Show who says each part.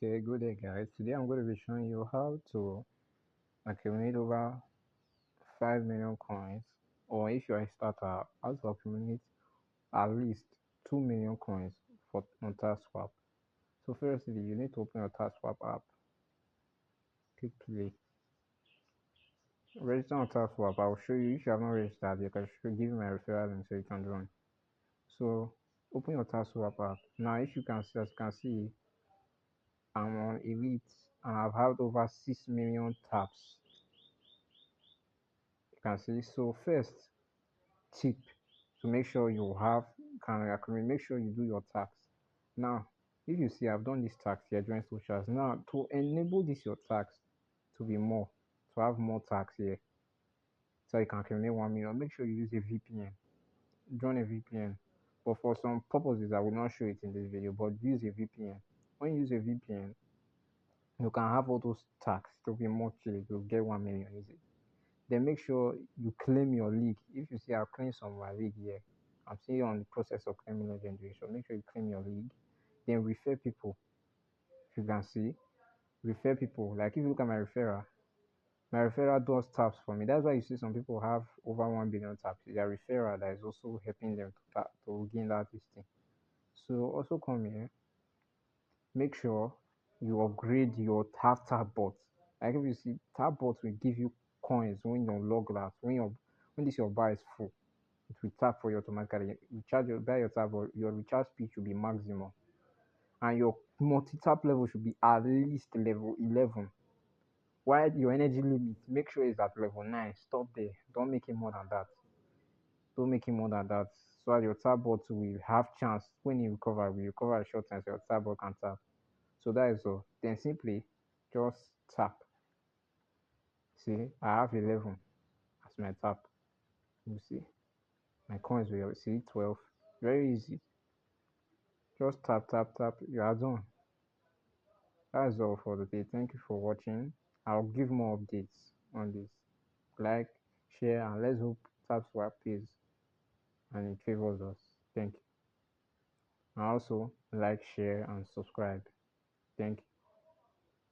Speaker 1: Okay, good day guys. Today I'm going to be showing you how to accumulate over 5 million coins, or if you're a starter, how to accumulate at least 2 million coins for on TapSwap. So firstly, you need to open your TapSwap app, click play, register on TapSwap. I'll show you. If you have not registered, you can give me my referral link so you can join. So open your TapSwap app. Now if you can see, as you can see, I'm on Elite and I've had over 6 million taps. You can see. So first tip to make sure you have can accumulate, make sure you do your tax. Now if you see I've done this tax here, join socials. Now to enable this your tax to be more, to have more tax here, so you can accumulate 1 million, make sure you use a VPN. Join a VPN, but for some purposes I will not show it in this video, but use a VPN. When you use a VPN, you can have all those tax to be more chill, you'll get 1 million easy. Then make sure you claim your league. If you see I've claimed some of my league here, I'm still on the process of claiming legendary. So make sure you claim your league. Then refer people. If you can see, refer people. Like if you look at my referral does taps for me. That's why you see some people have over 1 billion taps. It's their referral that is also helping them to gain that this thing. So also come here, make sure you upgrade your tap bot. Like if you see tap bot will give you coins when you're log out, when this your bar is full, it will tap for you automatically. You charge your buy your tap, or your recharge speed should be maximum, and your multi tap level should be at least level 11. While your energy limit, make sure it's at level 9. Stop there. Don't make it more than that. Don't make it more than that. So that your tap bot will have chance when you recover a short time, so your tap bot can tap. So that is all. Then simply just tap. See, I have 11 as my tap. You see, my coins will see 12. Very easy. Just tap, tap, tap. You are done. That's all for today. Thank you for watching. I'll give more updates on this. Like, share, and let's hope TapSwap pays and it favors us. Thank you. And also, like, share, and subscribe. Thank you.